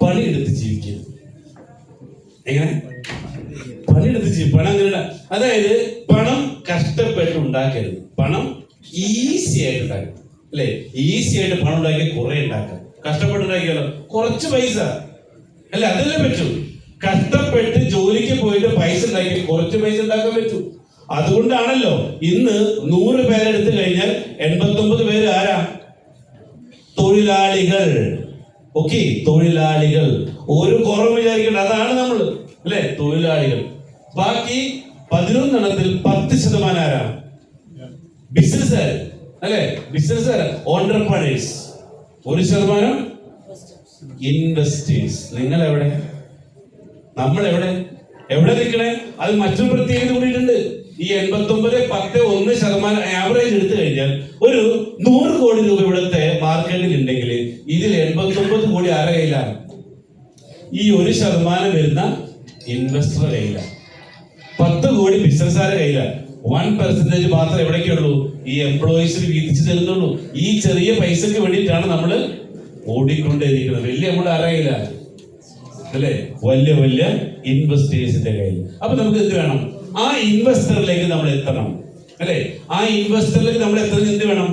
പണിയെടുത്ത് ജീവിക്കരുത്. എങ്ങനെ? പണിയെടുത്ത് പണം അങ്ങനെ, അതായത് പണം കഷ്ടപ്പെട്ട് ഉണ്ടാക്കരുത്. പണം ഈസി ആയിട്ട് ഉണ്ടാക്കാം അല്ലെ? ഈസി ആയിട്ട് പണം ഉണ്ടാക്കിയാൽ കുറെ ഉണ്ടാക്കാം. കഷ്ടപ്പെട്ട് ഉണ്ടാക്കിയാലോ കുറച്ച് പൈസ അല്ലെ? അതല്ലേ പറ്റൂ. കഷ്ടപ്പെട്ട് ജോലിക്ക് പോയിട്ട് പൈസ ഉണ്ടാക്കി കുറച്ച് പൈസ ഉണ്ടാക്കാൻ പറ്റൂ. അതുകൊണ്ടാണല്ലോ ഇന്ന് 100 പേരെടുത്ത് കഴിഞ്ഞാൽ 89 പേര് ആരാ? തൊഴിലാളികൾ. ഓക്കെ, തൊഴിലാളികൾ. ഒരു കുറവ് വിചാരിക്കേണ്ട, അതാണ് നമ്മൾ അല്ലെ? തൊഴിലാളികൾ. ബാക്കി 11 10% ആരാ? ബിസിനസ്സുകാർ അല്ലെ? ബിസിനസ്സുകാർ, ഓണ്ടർപ്രണേഴ്സ്. 1% ഇൻവെസ്റ്റേഴ്സ്. നിങ്ങൾ എവിടെ? നമ്മൾ എവിടെ നിൽക്കണേ? അത് മറ്റൊരു പ്രത്യേകത കൂടിയിട്ടുണ്ട്. ഈ 89, 10, 1% ആവറേജ് എടുത്തു കഴിഞ്ഞാൽ ഒരു 100 കോടി രൂപ ഇവിടുത്തെ മാർക്കറ്റിൽ ഉണ്ടെങ്കിൽ ഇതിൽ 89 കോടി ആരുടെ കയ്യിലാണ്? ഈ 1% വരുന്ന ഇൻവെസ്റ്റർ കയ്യിലാണ്. 10 കോടി ബിസിനസ്സുകാരുടെ കയ്യിലാണ്. 1% മാത്രം എവിടേക്കുള്ളൂ? ഈ എംപ്ലോയീസിന് വീതിച്ചു തരുന്നുള്ളൂ. ഈ ചെറിയ പൈസക്ക് വേണ്ടിയിട്ടാണ് നമ്മൾ ഓടിക്കൊണ്ടേയിരിക്കുന്നത്. വലിയ നമ്മുടെ ആരുടെ കയ്യിലാണ് അല്ലെ? വലിയ ഇൻവെസ്റ്റേഴ്സിന്റെ കയ്യിൽ. അപ്പൊ നമുക്ക് എന്ത് വേണം? ആ ഇൻവെസ്റ്ററിലേക്ക് നമ്മൾ എത്തണം അല്ലെ? ആ ഇൻവെസ്റ്ററിലേക്ക് നമ്മൾ എത്തുന്നത് എന്ത് വേണം?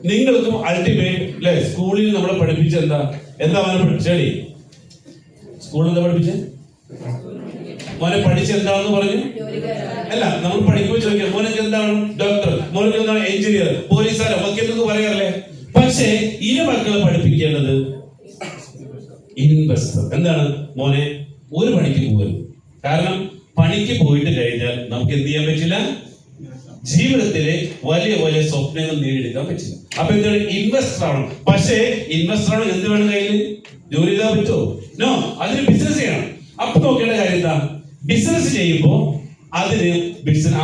നിങ്ങൾക്കും അൾട്ടിമേറ്റ് അല്ലെ? സ്കൂളിൽ നമ്മളെ പഠിപ്പിച്ച എന്താ മോനെ പഠിച്ചേ? സ്കൂളിൽ എന്താ പഠിപ്പിച്ചേ? മോനെ പഠിച്ച് എന്താണെന്ന് പറഞ്ഞു അല്ല, നമ്മൾ പഠിക്കുമ്പോൾ ചോദിക്കാം മോനൊക്കെ എന്താണ്? ഡോക്ടർ. മോനൊക്കെ എന്താണ്? എഞ്ചിനീയർ, പോലീസുകാരോ, വക്കീലെന്നൊക്കെ പറയാറില്ലേ? പക്ഷേ ഈ മക്കളെ പഠിപ്പിക്കേണ്ടത് ഇൻവെസ്റ്റർ. എന്താണ്? മോനെ ഒരു പണിക്ക് പോകരുത്. കാരണം പണിക്ക് പോയിട്ട് കഴിഞ്ഞാൽ നമുക്ക് എന്ത് ചെയ്യാൻ പറ്റില്ല? ജീവിതത്തിലെ വലിയ സ്വപ്നങ്ങൾ നേടിയെടുക്കാൻ പറ്റില്ല. അപ്പൊ എന്താണ്? ഇൻവെസ്റ്റർ ആവണം. പക്ഷേ ഇൻവെസ്റ്റർ ആവണം എന്ത് വേണം? കയ്യിൽ ജോലി ചെയ്താൽ പറ്റുമോ? നോ. അതിന് ബിസിനസ് ചെയ്യണം. അപ്പൊ നോക്കേണ്ട കാര്യം എന്താ? ബിസിനസ് ചെയ്യുമ്പോൾ അതിന്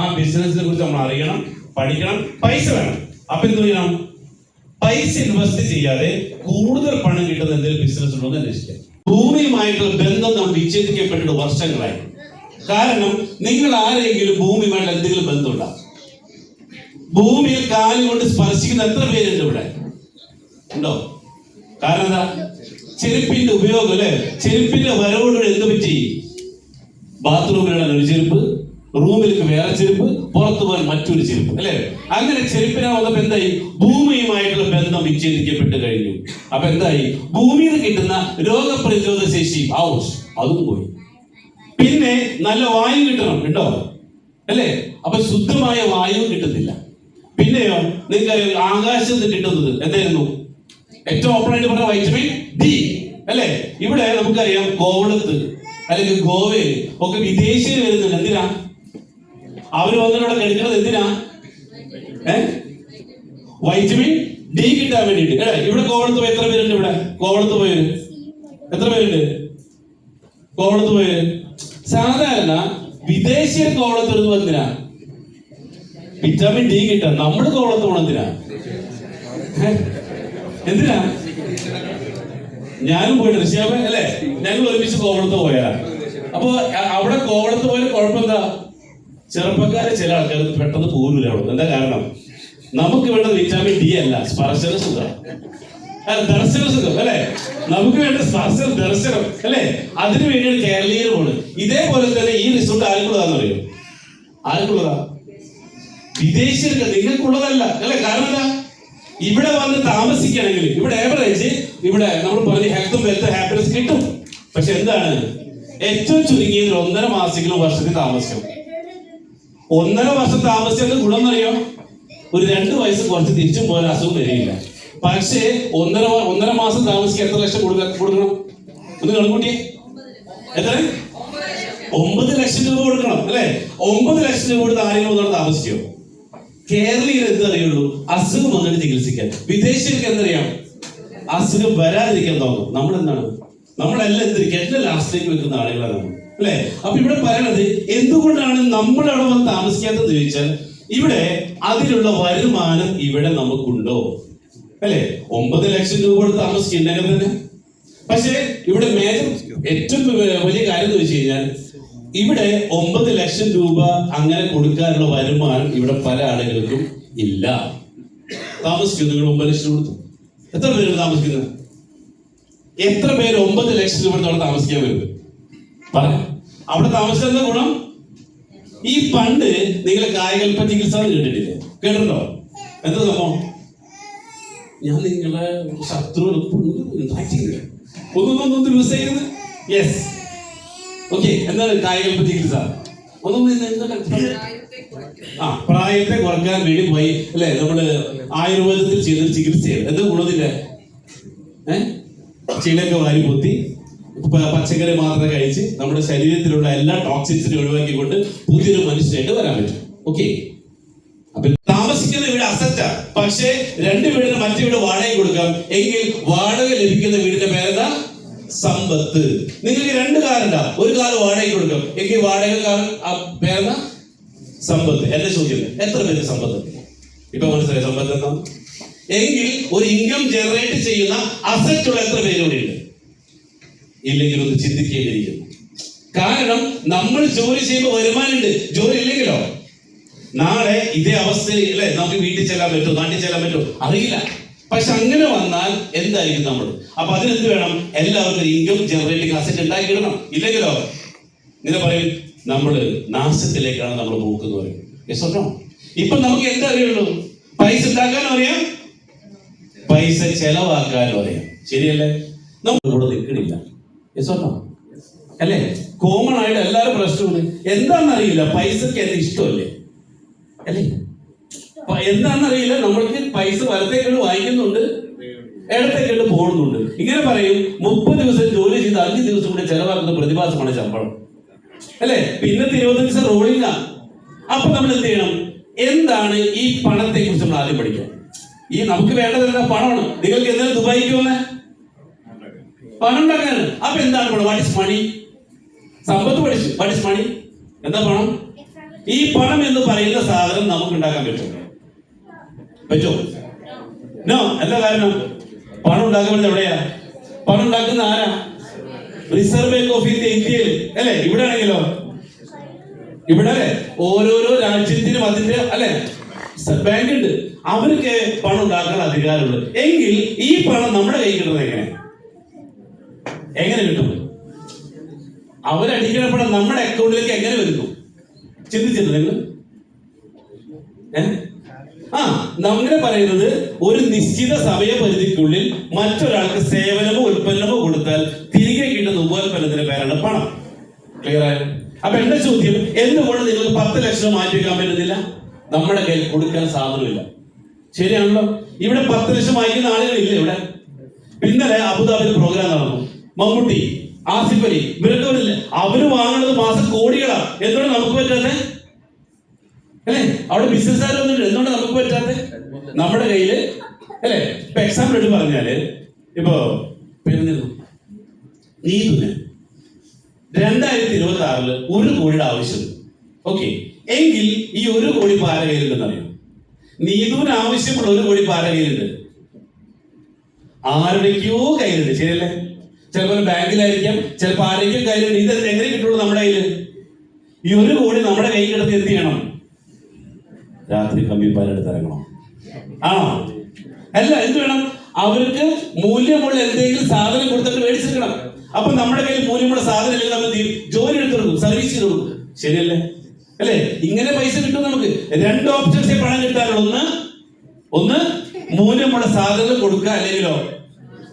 ആ ബിസിനസിനെ കുറിച്ച് നമ്മൾ അറിയണം, പഠിക്കണം, പൈസ വേണം. അപ്പൊ എന്ത് ചെയ്യണം? പൈസ ഇൻവെസ്റ്റ് ചെയ്യാതെ കൂടുതൽ പണം കിട്ടുന്ന എന്തെങ്കിലും ബിസിനസ് ഉണ്ടോ എന്ന് അന്വേഷിക്കാം. ഭൂമിയുമായിട്ടുള്ള ബന്ധം നമ്മൾ വിച്ഛേദിക്കപ്പെട്ടിട്ട് വർഷങ്ങളായി. കാരണം നിങ്ങൾ ആരെങ്കിലും ഭൂമിയുമായിട്ട് എന്തെങ്കിലും ബന്ധമുണ്ടോ? ഭൂമിയിൽ കാലുകൊണ്ട് സ്പർശിക്കുന്ന എത്ര പേരുണ്ട് ഇവിടെ? ഉണ്ടോ? കാരണം എന്താ? ചെരുപ്പിന്റെ ഉപയോഗം അല്ലെ? ചെരുപ്പിന്റെ വരവോടുകൂടെ എന്ത് പറ്റി? ബാത്റൂമിലാണ് ഒരു ചെരുപ്പ്, റൂമിലേക്ക് വേറെ ചെരുപ്പ്, പുറത്തു പോകാൻ മറ്റൊരു ചെരുപ്പ് അല്ലെ? അങ്ങനെ ചെരുപ്പിനെ വന്നപ്പോ എന്തായി? ഭൂമിയുമായിട്ടുള്ള ബന്ധം വിച്ഛേദിക്കപ്പെട്ട് കഴിഞ്ഞു. അപ്പൊ എന്തായി? ഭൂമിയിൽ കിട്ടുന്ന രോഗപ്രതിരോധ ശേഷി അതും പോയി. പിന്നെ നല്ല വായു കിട്ടണം, ഉണ്ടോ അല്ലെ? അപ്പൊ ശുദ്ധമായ വായു കിട്ടുന്നില്ല. പിന്നെയോ നിങ്ങൾക്ക് ആകാശത്ത് കിട്ടുന്നത് എന്തായിരുന്നു? ഏറ്റവും ഓപ്പൺ ആയിട്ട് പറഞ്ഞ വൈറ്റമിൻ ഡി അല്ലെ? ഇവിടെ നമുക്കറിയാം കോവളത്ത് അല്ലെങ്കിൽ ഗോവയിൽ ഒക്കെ വിദേശികൾ വരുന്നുണ്ട്. എന്തിനാ അവര് വന്നിവിടെ കഴിക്കുന്നത്? എന്തിനാ? വൈറ്റമിൻ ഡി കിട്ടാൻ വേണ്ടിയിട്ട്. ഇവിടെ കോവളത്ത് പോയി എത്ര പേരുണ്ട്? ഇവിടെ കോവളത്ത് പോയവര് എത്ര പേരുണ്ട്? കോവളത്ത് പോയത്? സാധാരണ വിദേശീയർ കോവളത്തെടുത്ത് വന്നിനാ വിറ്റാമിൻ ഡി കിട്ടാൻ. നമ്മുടെ കോവളത്ത് പോകണം എന്തിനാ? എന്തിനാ? ഞാനും പോയിട്ട് ഋഷിയാബ് അല്ലെ, ഞങ്ങൾ ഒരുമിച്ച് കോവളത്ത് പോയാ. അപ്പൊ അവിടെ കോവളത്ത് പോയാൽ കുഴപ്പമെന്താ? ചെറുപ്പക്കാരെ ചില ആൾക്കാർ പെട്ടെന്ന് പോരൂല അവിടെ. എന്താ കാരണം? നമുക്ക് വേണ്ടത് വിറ്റാമിൻ ഡി അല്ല, സ്പർശന സുഖം, ദർശന സുഖം അല്ലെ. നമുക്ക് വേണ്ട സ്പർശനം, ദർശനം അല്ലെ. അതിനു വേണ്ടിയാണ് കേരളീയർ പോണത്. ഇതേപോലെ തന്നെ ഈ റിസോർട്ട് ആർക്കുള്ളതാണെന്നറിയോ? ആർക്കുള്ളതാ? വിദേശീയർക്ക്, നിങ്ങൾക്കുള്ളതല്ല അല്ലെ. കാരണം എന്താ? ഇവിടെ വന്ന് താമസിക്കണമെങ്കിൽ ഇവിടെ ഏവറേജ് ഇവിടെ നമ്മൾ പറഞ്ഞ ഹെൽത്തും വെൽത്തും ഹാപ്പിനെസ് കിട്ടും. പക്ഷെ എന്താണ്? ഏറ്റവും ചുരുങ്ങിയത് 1.5 മാസമെങ്കിലും വർഷത്തിൽ താമസിക്കണം. 1.5 വർഷം താമസിച്ചത് ഗുണം എന്നറിയോ? ഒരു 2 വയസ്സ് കുറച്ച് തിരിച്ചും പോലെ അസുഖം വരികയില്ല. പക്ഷേ 1.5 മാസം താമസിക്കാൻ എത്ര ലക്ഷം കൊടുക്കണം? ഒന്ന് കണക്കൂട്ടിയേ. എത്ര? 9 ലക്ഷം രൂപ കൊടുക്കണം അല്ലെ. 9 ലക്ഷം രൂപ കൊടുത്ത് ആരെങ്കിലും ഒന്നാണ് താമസിക്കുമോ? കേരളീയർ എന്തറിയുള്ളൂ? അസുഖം വന്നിട്ട് ചികിത്സിക്കാൻ. വിദേശികൾക്ക് എന്തറിയാം? അസുഖം വരാതിരിക്കാൻ തോന്നും. നമ്മളെന്താണ്? നമ്മളെല്ലാം എന്തിരിക്കും? എല്ലാം ലാസ്റ്റിലേക്ക് വെക്കുന്ന ആളുകളാണ് അല്ലെ. അപ്പൊ ഇവിടെ പറയണത് എന്തുകൊണ്ടാണ് നമ്മൾ അവിടെ വന്ന് താമസിക്കാത്തത് ചോദിച്ചാൽ, ഇവിടെ അതിനുള്ള വരുമാനം ഇവിടെ നമുക്കുണ്ടോ അല്ലെ. 9 ലക്ഷം രൂപ കൊടുത്ത് താമസിക്കുന്നുണ്ടെങ്കിൽ തന്നെ. പക്ഷെ ഇവിടെ ഏറ്റവും വലിയ കാര്യം എന്ന് വെച്ച് കഴിഞ്ഞാൽ, ഇവിടെ 9 ലക്ഷം രൂപ അങ്ങനെ കൊടുക്കാനുള്ള വരുമാനം ഇവിടെ പല ആളുകൾക്കും ഇല്ല. താമസിക്കുന്നു. നിങ്ങൾ 9 ലക്ഷം കൊടുത്തു. എത്ര പേര് താമസിക്കുന്നത്? എത്ര പേര് 9 ലക്ഷം രൂപ അവിടെ താമസിക്കാൻ വരും? പറയാം. അവിടെ താമസിക്കുന്ന ഗുണം, ഈ പണ്ട് നിങ്ങൾ കായകൽപ്പ ചികിത്സ കേട്ടിട്ടില്ലേ? കേട്ടിട്ടുണ്ടോ? എന്താ സംഭവം? ഞാൻ നിങ്ങളെ ശത്രു ഒന്നും യൂസ് ചെയ്യുന്നത്. Yes, okay. എന്താണ് കായകൽപ്പ ചികിത്സ? പ്രായത്തെ കുറയ്ക്കാൻ വേണ്ടി പോയി അല്ലെ. നമ്മള് ആയുർവേദത്തിൽ ചെയ്തൊരു ചികിത്സയാണ്. എന്താ ഗുണത്തില്ല? ചിലൊക്കെ വാരി പൊത്തി പച്ചക്കറി മാത്രം കഴിച്ച് നമ്മുടെ ശരീരത്തിലുള്ള എല്ലാ ടോക്സിൻസിനും ഒഴിവാക്കിക്കൊണ്ട് പുതിയൊരു മനുഷ്യനായിട്ട് വരാൻ പറ്റും. ഓക്കെ. അപ്പൊ താമസിക്കുന്ന വീട് അസറ്റാ. പക്ഷേ 2 വീടിന് മറ്റു വീട് വാടക കൊടുക്കാം. എങ്കിൽ വാടക ലഭിക്കുന്ന വീടിന്റെ പേരെന്താ? സമ്പത്ത്. നിങ്ങൾക്ക് 2 കാറുണ്ടാ. ഒരു കാർ വാടക കൊടുക്കാം. എങ്കിൽ വാടകക്കാരൻ പേരെന്താ? സമ്പത്ത്. എന്റെ ചോദ്യം, എത്ര പേര് സമ്പത്ത്? ഇപ്പൊ മനസ്സിലായി സമ്പത്ത് എന്താ? എങ്കിൽ ഒരു ഇൻകം ജനറേറ്റ് ചെയ്യുന്ന അസറ്റ് ഉള്ള എത്ര പേര് ഇവിടെ ഉണ്ട്? ഇല്ലെങ്കിൽ ഒന്ന് ചിന്തിക്കേണ്ടിയിരിക്കുന്നു. കാരണം നമ്മൾ ജോലി ചെയ്യുമ്പോൾ വരുമാനമുണ്ട്. ജോലി ഇല്ലെങ്കിലോ നാളെ ഇതേ അവസ്ഥയിൽ അല്ലെ നമുക്ക് വീട്ടിൽ ചെല്ലാൻ പറ്റും, നാട്ടിൽ ചെല്ലാൻ പറ്റും, അറിയില്ല. പക്ഷെ അങ്ങനെ വന്നാൽ എന്തായിരിക്കും നമ്മൾ? അപ്പൊ അതിനെന്ത് വേണം? എല്ലാവർക്കും ഇൻകം ജനറേറ്റിംഗ് അസറ്റ് ഉണ്ടാക്കിയിടണം. ഇല്ലെങ്കിലോ ഇങ്ങനെ പറയും, നമ്മള് നാശത്തിലേക്കാണ് നമ്മൾ പോക്കുന്നത്. ഇപ്പൊ നമുക്ക് എന്താ അറിയുള്ളൂ? പൈസ ഉണ്ടാക്കാനും അറിയാം, പൈസ ചെലവാക്കാനും അറിയാം. ശരിയല്ലേ? നമ്മൾ കൂടെ നിൽക്കണില്ല അല്ലേ? കോമൺ ആയിട്ട് എല്ലാവരും പ്രശ്നമാണ്. എന്താണെന്നറിയില്ല, പൈസക്ക് എന്നെ ഇഷ്ടമല്ലേ അല്ലേ? എന്താണെന്നറിയില്ല, നമ്മൾക്ക് പൈസ വലത്തേക്കൊണ്ട് വാങ്ങിക്കുന്നുണ്ട്, ഇടത്തേക്കൊണ്ട് പോകുന്നുണ്ട്. ഇങ്ങനെ പറയും, 30 ദിവസം ജോലി ചെയ്ത് 5 ദിവസം കൂടെ ചെലവാക്കുന്ന പ്രതിഭാസമാണ് ശമ്പളം അല്ലെ. പിന്നത്തെ 25 ദിവസം റോളിംഗാ. അപ്പൊ നമ്മൾ എന്ത് ചെയ്യണം? എന്താണ് ഈ പണത്തെ കുറിച്ച് നമ്മൾ ആദ്യം പഠിക്കാം. ഈ നമുക്ക് വേണ്ടത് എന്താ? പണമാണ്. നിങ്ങൾക്ക് എന്താണ് ദുബായിക്ക് വന്നേ? പണം ഉണ്ടാക്കാനാണ്. അപ്പൊ എന്താണ് പണം? What is money? സമ്പത്ത് പഠിച്ചു. What is money? എന്താ പണം? ഈ പണം എന്ന് പറയുന്ന സാധനം നമുക്ക് ഉണ്ടാക്കാൻ പറ്റുമോ? നോ. എന്താ കാരണം? പണം ഉണ്ടാക്കുന്നത് എവിടെയാ? പണം ഉണ്ടാക്കുന്ന ആരാ? റിസർവ് ബാങ്ക് ഓഫ് ഇന്ത്യയിൽ അല്ലെ. ഇവിടെ ആണെങ്കിലോ ഇവിടെ ഓരോരോ രാജ്യത്തിനും അതിന്റെ അല്ലെ ബാങ്ക് ഉണ്ട്. അവർക്ക് പണം ഉണ്ടാക്കാൻ അധികാരമുണ്ട്. എങ്കിൽ ഈ പണം നമ്മുടെ കയ്യിൽ കിട്ടുന്നത് എങ്ങനെ കിട്ടും? അവരടിക്കണ പണം നമ്മുടെ അക്കൗണ്ടിലേക്ക് എങ്ങനെ വരുന്നു? ചിന്തിച്ചിട്ടുണ്ട് നിങ്ങൾ? അങ്ങനെ പറയുന്നത്, ഒരു നിശ്ചിത സമയപരിധിക്കുള്ളിൽ മറ്റൊരാൾക്ക് സേവനമോ ഉൽപ്പന്നമോ കൊടുത്താൽ തിരികെ കിട്ടുന്ന ഉപോൽപ്പന്നത്തിന്റെ പേരാണ് പണം. ക്ലിയർ ആയോ? അപ്പൊ എന്റെ ചോദ്യം, എന്തുകൊണ്ട് നിങ്ങൾക്ക് 10 ലക്ഷം മാറ്റി വെക്കാൻ പറ്റുന്നില്ല? നമ്മുടെ കയ്യിൽ കൊടുക്കാൻ സാധനമില്ല. ശരിയാണല്ലോ? ഇവിടെ 10 ലക്ഷം വാങ്ങിക്കുന്ന ആളുകളില്ല ഇവിടെ. ഇന്നലെ അബുദാബിയിൽ പ്രോഗ്രാം നടന്നു. മമ്മൂട്ടി, ആസിഫ് അലി, ഇവരൊക്കെ അവര് വാങ്ങുന്നത് മാസം കോടികളാ. എന്തുകൊണ്ട് നമുക്ക് പറ്റാതെ അല്ലെ? അവിടെ ബിസിനസ്സുകാർ വന്നിട്ട് എന്തുകൊണ്ട് നമുക്ക് പറ്റാതെ? നമ്മുടെ കയ്യില് അല്ലെ. ഇപ്പൊ എക്സാമ്പിൾ എടുത്ത് പറഞ്ഞാല്, ഇപ്പൊ നീതുന് 2026 1 കോടിയുടെ ആവശ്യമുണ്ട്. ഓക്കെ, എങ്കിൽ ഈ 1 കോടി ഇപ്പൊ ആരുടെ കയ്യിലുണ്ടെന്ന് അറിയാം? നീതുവിന് ആവശ്യമുള്ള 1 കോടി ഇപ്പൊ ആരുടെ കയ്യിലുണ്ട്? ആരുടെയൊക്കെയോ കയ്യിലുണ്ട്, ശരിയല്ലേ? ചിലപ്പോൾ ബാങ്കിലായിരിക്കാം, ചിലപ്പോൾ ആരെങ്കിലും കയ്യിലുണ്ട്. ഇത് എങ്ങനെ കിട്ടുള്ളൂ നമ്മുടെ കയ്യിൽ? ഈ 1 കോടി നമ്മുടെ കയ്യിൽ കിടന്ന് എന്ത് ചെയ്യണം? രാത്രി കമ്പിപ്പാലെടുത്ത് ഇറങ്ങണം. ആണോ? അല്ല, എന്ത് വേണം? അവർക്ക് മൂല്യമുള്ള എന്തെങ്കിലും സാധനം കൊടുത്തിട്ട് മേടിച്ചെടുക്കണം. അപ്പൊ നമ്മുടെ കയ്യിൽ മൂല്യമുള്ള സാധനം ഇല്ലെങ്കിൽ നമ്മൾ ജോലി എടുത്തു സർവീസ് ചെയ്ത് കൊടുക്കും, ശരിയല്ലേ? അല്ലെ? ഇങ്ങനെ പൈസ കിട്ടും നമുക്ക്. 2 ഓപ്ഷൻസേ പണം കിട്ടാറുള്ളൂ. ഒന്ന് മൂല്യമുള്ള സാധനങ്ങൾ കൊടുക്കുക, അല്ലെങ്കിലോ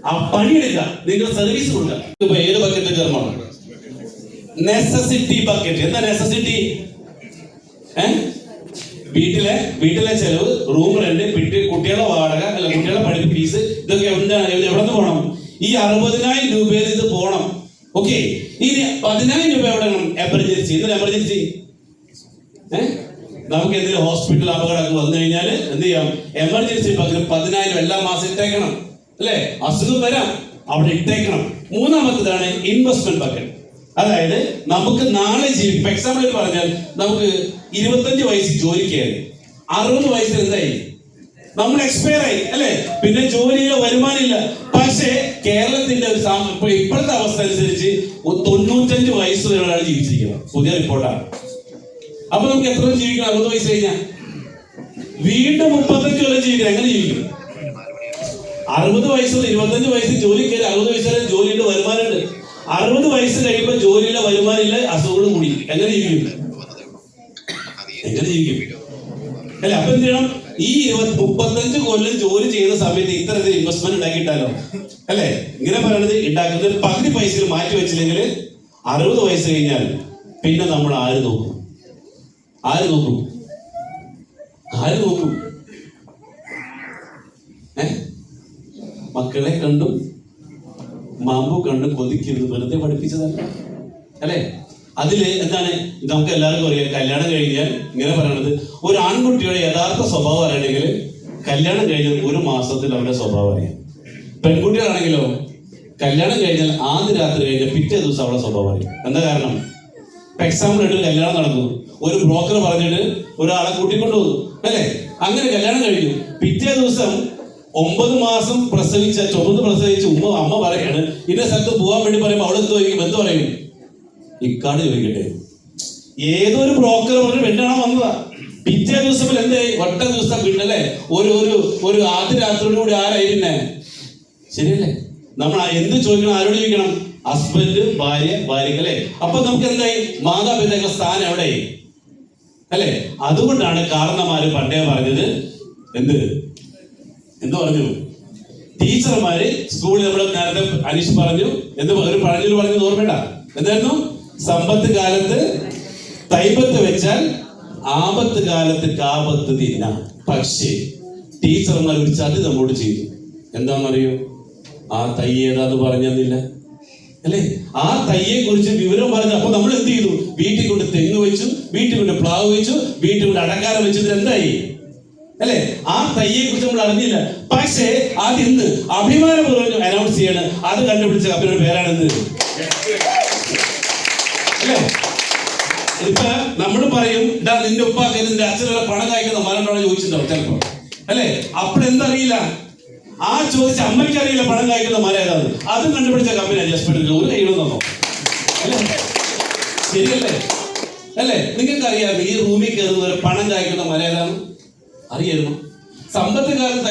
ആ പണിയെടുക്കുക, നിങ്ങൾ സർവീസ് കൊടുക്കുക. ഇപ്പൊ ഏത് ബക്കറ്റ് കയറണം? Necessity bucket. എന്താ നെസസിറ്റി? വീട്ടിലെ ചെലവ്, റൂം റെന്റ്, കുട്ടികളുടെ വാടക, അല്ല കുട്ടികളുടെ പഠിപ്പ് ഫീസ്, ഇതൊക്കെ എവിടെ നിന്ന് പോകണം? ഈ 60,000 രൂപയിൽ ഇത് പോകണം. ഓക്കെ, ഇനി 10,000 രൂപ എവിടെ വേണം? എമർജൻസി. എന്തൊരു എമർജൻസി? നമുക്ക് എന്തെങ്കിലും ഹോസ്പിറ്റൽ അപകടമൊക്കെ വന്നു കഴിഞ്ഞാൽ എന്ത് ചെയ്യാം? എമർജൻസി പകരം 10,000 എല്ലാ മാസം ഇട്ടേക്കണം, അല്ലെ? അസുഖം വരാം, അവിടെ ഇട്ടേക്കണം. മൂന്നാമത്തേതാണ് ഇൻവെസ്റ്റ്മെന്റ് ബക്കറ്റ്. അതായത് നമുക്ക് നാളെ ജീവിക്കും. എക്സാമ്പിൾ പറഞ്ഞാൽ നമുക്ക് 25 വയസ്സിൽ ജോലി കയറി, 60 വയസ്സിൽ എന്തായി? നമ്മൾ എക്സ്പയർ ആയി, അല്ലെ? പിന്നെ ജോലിയിലോ വരുമാനമില്ല. പക്ഷേ കേരളത്തിന്റെ ഒരു ഇപ്പോഴത്തെ അവസ്ഥ അനുസരിച്ച് 95 വയസ്സ് വരെ ഒരാൾ ജീവിച്ചിരിക്കണം. പുതിയ റിപ്പോർട്ടാണ്. അപ്പൊ നമുക്ക് എത്ര ജീവിക്കണം? 60 വയസ്സ് കഴിഞ്ഞാൽ വീണ്ടും 35 കൊല്ലം ജീവിക്കണം. എങ്ങനെ ജീവിക്കും? 60 വയസ്സ് 25 വയസ്സിൽ ജോലി കയറി 60 വയസ്സ് വരെ ജോലിയുടെ വരുമാനമുണ്ട്. 60 വയസ്സ് കഴിയുമ്പോൾ ജോലിയിലെ വരുമാനമില്ല, അസുഖങ്ങൾ കൂടി. എങ്ങനെ ജീവിക്കും? അല്ലെ? അപ്പൊ എന്ത് ചെയ്യണം? ഈ 35 കൊല്ലം ജോലി ചെയ്യുന്ന സമയത്ത് ഇത്തരത്തിൽ ഇൻവെസ്റ്റ്മെന്റ് ഉണ്ടാക്കിയിട്ടാലോ, അല്ലെ? ഇങ്ങനെ പറയണത് ഉണ്ടാക്കുന്നത് പകുതി പൈസകൾ മാറ്റി വെച്ചില്ലെങ്കിൽ 60 വയസ്സ് കഴിഞ്ഞാൽ പിന്നെ നമ്മൾ ആര് നോക്കും? മക്കളെ കണ്ടും മാമ്പു കണ്ടും കൊതിക്കരുത്, വെറുതെ പഠിപ്പിച്ചതല്ല, അല്ലെ? അതില് എന്താണ്? നമുക്ക് എല്ലാവർക്കും അറിയാം, കല്യാണം കഴിഞ്ഞാൽ ഇങ്ങനെ പറയണത്, ഒരു ആൺകുട്ടിയുടെ യഥാർത്ഥ സ്വഭാവം അറിയണമെങ്കിൽ കല്യാണം കഴിഞ്ഞാൽ 1 മാസത്തിൽ അവരുടെ സ്വഭാവം അറിയാം. പെൺകുട്ടികളാണെങ്കിലോ കല്യാണം കഴിഞ്ഞാൽ ആദ്യ രാത്രി കഴിഞ്ഞാൽ പിറ്റേ ദിവസം അവരുടെ സ്വഭാവം അറിയാം. എന്താ കാരണം? എക്സാമ്പിൾ ആയിട്ട് കല്യാണം നടക്കുന്നു, ഒരു ബ്രോക്കർ പറഞ്ഞിട്ട് ഒരാളെ കൂട്ടിക്കൊണ്ടുപോകുന്നു, അല്ലെ? അങ്ങനെ കല്യാണം കഴിഞ്ഞു, പിറ്റേ ദിവസം 9 മാസം ചുമന്ന് പ്രസവിച്ച അമ്മ പറയാണ് ഇന്ന സ്ഥലത്ത് പോകാൻ വേണ്ടി പറയുമ്പോൾ അവൾ എന്ത് പറയും? ഇക്കാട് ചോദിക്കട്ടെ. ഏതൊരു ബ്രോക്കർ പറഞ്ഞ് പെണ്ണാണ് വന്നതാ. പിറ്റേ ദിവസം എന്തായി? ഒറ്റ ദിവസം പിന്നല്ലേ ഒരു ആദ്യ രാത്രിയോട് കൂടി ആരായി പിന്നെ? ശരിയല്ലേ? നമ്മൾ എന്ത് ചോദിക്കണം? ആരോട് ചോദിക്കണം? ഹസ്ബൻഡ്, ഭാര്യക്ക്, അല്ലെ? അപ്പൊ നമുക്ക് എന്തായി? മാതാപിതാക്കളുടെ സ്ഥാനം എവിടെയായി, അല്ലെ? അതുകൊണ്ടാണ് കാരണന്മാര് പണ്ടേ പറഞ്ഞത് എന്ത് പറഞ്ഞു? ടീച്ചർമാര് സ്കൂളിൽ നമ്മൾ നേരത്തെ അനീഷ് പറഞ്ഞു, ഒരു പഴഞ്ചൊല്ല് പറഞ്ഞത് ഓർമ്മയില്ല? എന്തായിരുന്നു? സമ്പത്ത് കാലത്ത് തൈപത്ത് വെച്ചാൽ ആപത്ത് കാലത്ത് കാപത്ത് തിന്നാം. പക്ഷേ ടീച്ചർമാർ ഒരു ചതി നമ്മോട് ചെയ്തു. എന്താണെന്നറിയോ? ആ തൈ ഏതാന്ന് പറഞ്ഞില്ല, അല്ലെ? ആ തയ്യെ കുറിച്ച് വിവരം പറഞ്ഞു. അപ്പൊ നമ്മൾ എന്ത് ചെയ്തു? വീട്ടിൽ കൊണ്ട് തെങ്ങ് വെച്ചു, വീട്ടിൽ കൊണ്ട് പ്ലാവ് വെച്ചു, വീട്ടിൽ കൊണ്ട് അടക്കാരം വെച്ചത് എന്തായി, അല്ലെ? ആ തയ്യെ കുറിച്ച് നമ്മൾ അറിഞ്ഞില്ല. പക്ഷേ അത് ഇന്ന് അഭിമാനപൂർവ്വം അനൗൺസ് ചെയ്യണം. അത് കണ്ടുപിടിച്ച കമ്പനിയുടെ പേരാണെന്ത്, അല്ലെ? ഇപ്പൊ നമ്മൾ പറയും, നിന്റെ ഉപ്പാക്ക് നിന്റെ അച്ഛനുള്ള പണം കായ്ക്കുന്ന മരം ചോദിച്ചിട്ടുണ്ടാവും ചിലപ്പോ, അല്ലെ? അപ്പോഴെന്തറിയില്ല, ആ ചോദിച്ച അമ്മയ്ക്ക് അറിയില്ല പണം കായ്ക്കുന്ന മരം ഏതാണ്. അതും കണ്ടുപിടിച്ച കമ്പനി അഡ്ജസ്റ്റ്മെന്റ് ഒരു കൈയിടുന്നോ, അല്ലെ? ശരിയല്ലേ? അല്ലെ? നിങ്ങൾക്ക് അറിയാം ഈ റൂമിൽ കയറുന്ന പണം കായ്ക്കുന്ന മരം ഏതാണ്? അറിയായിരുന്നു? സമ്പത്ത് കാലത്ത്